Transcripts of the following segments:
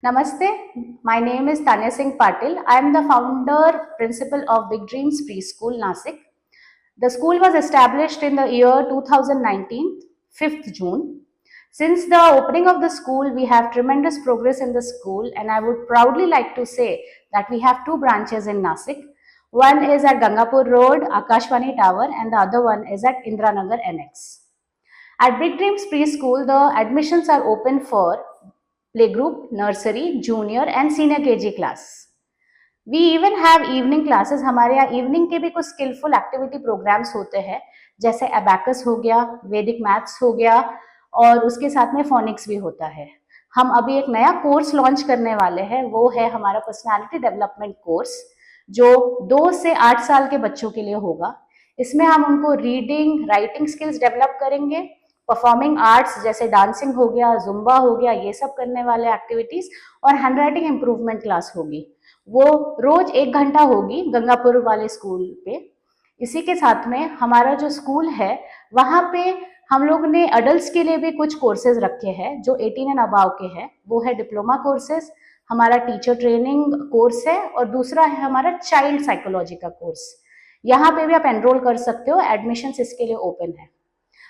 Namaste, my name is Tanya Singh Patil. I am the founder principal of Big Dreams Preschool, Nasik. The school was established in the year 2019, 5th June. Since the opening of the school, we have tremendous progress in the school, and I would proudly like to say that we have two branches in Nasik. One is at Gangapur Road, Akashvani Tower, and the other one is at Indranagar NX. At Big Dreams Preschool, the admissions are open for playgroup, nursery, junior and senior KG class. We even have evening classes. हमारे यहाँ evening के भी कुछ skilful activity programmes होते हैं, जैसे abacus हो गया, वैदिक मैथ्स हो गया और उसके साथ में फोनिक्स भी होता है। हम अभी एक नया कोर्स लॉन्च करने वाले हैं, वो है हमारा पर्सनालिटी डेवलपमेंट कोर्स, जो 2 से 8 साल के बच्चों के लिए होगा। इसमें हम उनको रीडिंग, राइटिंग स्किल्स डेवलप करेंगे, परफॉर्मिंग आर्ट्स जैसे डांसिंग हो गया, जुम्बा हो गया, ये सब करने वाले एक्टिविटीज, और हैंडराइटिंग इम्प्रूवमेंट क्लास होगी। वो रोज 1 घंटा होगी गंगापुर वाले स्कूल पे। इसी के साथ में हमारा जो स्कूल है वहाँ पे हम लोग ने अडल्ट के लिए भी कुछ कोर्सेज रखे हैं जो 18 एंड अबाव के हैं। वो है डिप्लोमा कोर्सेज, हमारा टीचर ट्रेनिंग कोर्स है, और दूसरा है हमारा चाइल्ड साइकोलॉजी का कोर्स। यहाँ पे भी आप एनरोल कर सकते हो, एडमिशन इसके लिए ओपन है।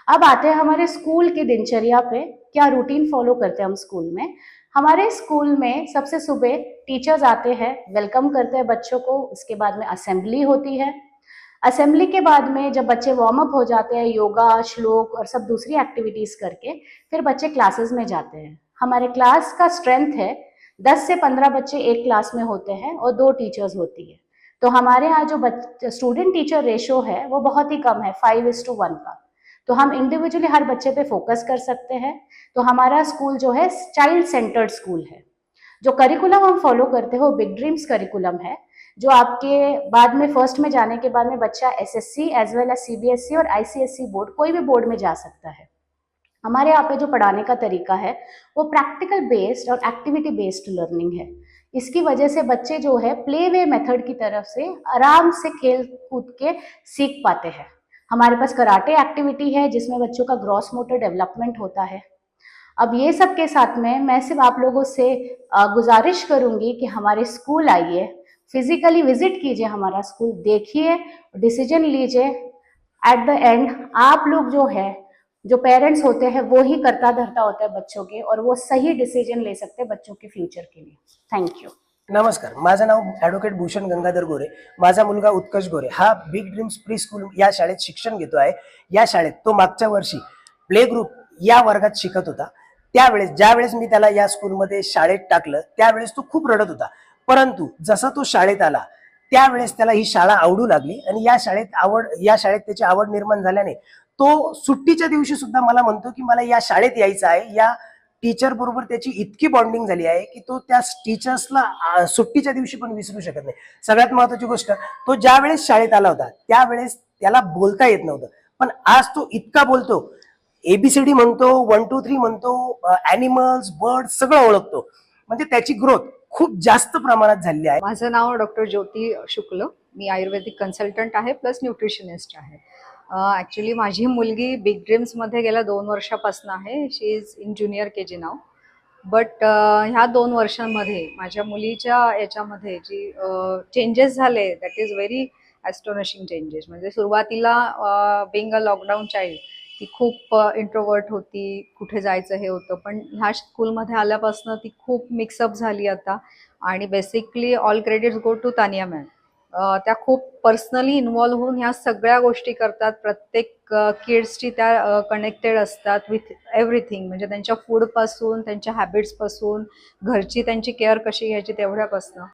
अब आते हैं हमारे स्कूल की दिनचर्या पे, क्या रूटीन फॉलो करते हैं हम स्कूल में। हमारे स्कूल में सबसे सुबह टीचर्स आते हैं, वेलकम करते हैं बच्चों को, उसके बाद में असेंबली होती है। असेंबली के बाद में जब बच्चे वार्म अप हो जाते हैं योगा, श्लोक और सब दूसरी एक्टिविटीज करके, फिर बच्चे क्लासेस में जाते हैं। हमारे क्लास का स्ट्रेंथ है 10 से 15 बच्चे एक क्लास में होते हैं और 2 टीचर्स होती है। तो हमारे यहाँ जो स्टूडेंट टीचर रेशो है वो बहुत ही कम है, 5:1 का। तो हम इंडिविजुअली हर बच्चे पे फोकस कर सकते हैं। तो हमारा स्कूल जो है चाइल्ड सेंटर्ड स्कूल है। जो करिकुलम हम फॉलो करते हैं वो बिग ड्रीम्स करिकुलम है, जो आपके बाद में फर्स्ट में जाने के बाद में बच्चा SSC as well as CBSE और आईसीएसई बोर्ड, कोई भी बोर्ड में जा सकता है। हमारे यहाँ पे जो पढ़ाने का तरीका है वो प्रैक्टिकल बेस्ड और एक्टिविटी बेस्ड लर्निंग है। इसकी वजह से बच्चे जो है प्ले वे मेथड की तरफ से आराम से खेल कूद के सीख पाते हैं। हमारे पास कराटे एक्टिविटी है जिसमें बच्चों का ग्रॉस मोटर डेवलपमेंट होता है। अब ये सब के साथ में मैं सिर्फ आप लोगों से गुजारिश करूंगी कि हमारे स्कूल आइए, फिजिकली विजिट कीजिए हमारा स्कूल, देखिए, डिसीजन लीजिए। एट द एंड आप लोग जो है, जो पेरेंट्स होते हैं, वो ही करता धरता होता है बच्चों के, और वो सही डिसीजन ले सकते हैं बच्चों के फ्यूचर के लिए। Thank you. नमस्कार, माझं नाव ॲडव्होकेट भूषण गंगाधर गोरे, माझा मुलगा उत्कर्ष गोरे हा बिग ड्रीम्स प्री स्कूल या शाळेत शिक्षण घेतो आहे। या शाळेत तो मागच्या वर्षी प्ले ग्रुप या वर्गात शिकत होता। त्यावेळेस ज्यावेळेस मी त्याला या स्कूलमध्ये शाळेत टाकलं त्यावेळेस तो खूप रडत होता, परंतु जसा तो शाळेत आला त्यावेळेस त्याला ही शाळा आवडू लागली आणि या शाळेत त्याची आवड निर्माण झाल्याने तो सुट्टीच्या दिवशी सुद्धा मला म्हणतो की मला या शाळेत यायचं आहे। या टीचर बरोबर त्याची इतकी बॉन्डिंग झाली आहे की तो त्या टीचर्सला सुट्टीच्या दिवशी पण विसरू शकत नाही। सगळ्यात महत्त्वाची गोष्ट, तो ज्या वेळेस शाळेत आला होता त्यावेळेस त्याला बोलता येत नव्हतं, पण आज तो इतका बोलतो, एबीसीडी म्हणतो, 1 2 3 म्हणतो, ॲनिमल्स, बर्ड्स सगळं ओळखतो। म्हणजे त्याची ग्रोथ खूप जास्त प्रमाणात झालेली आहे। माझं नाव डॉक्टर ज्योती शुक्ल, मी आयुर्वेदिक कन्सल्टंट आहे प्लस न्यूट्रिशनिस्ट आहे। ॲक्च्युली माझी मुलगी बिग ड्रीम्समध्ये गेल्या 2 वर्षापासून आहे। She is in junior K ji now. But ह्या 2 वर्षांमध्ये माझ्या मुलीच्या याच्यामध्ये जी चेंजेस झाले, दॅट इज व्हेरी ॲस्टोनिशिंग चेंजेस। म्हणजे सुरुवातीला बिंग अ लॉकडाऊन चाइल्ड ती खूप इंट्रोवर्ट होती, कुठे जायचं हे होतं, पण ह्या स्कूलमध्ये आल्यापासून ती खूप मिक्सअप झाली आता। आणि basically all credits go to Tanya ma'am. त्या खूप पर्सनली इन्व्हॉल्व्ह होऊन ह्या सगळ्या गोष्टी करतात, प्रत्येक किड्सची त्या कनेक्टेड असतात विथ एव्हरीथिंग। म्हणजे त्यांच्या फूडपासून, त्यांच्या हॅबिट्सपासून, घरची त्यांची केअर कशी घ्यायची तेवढ्यापासून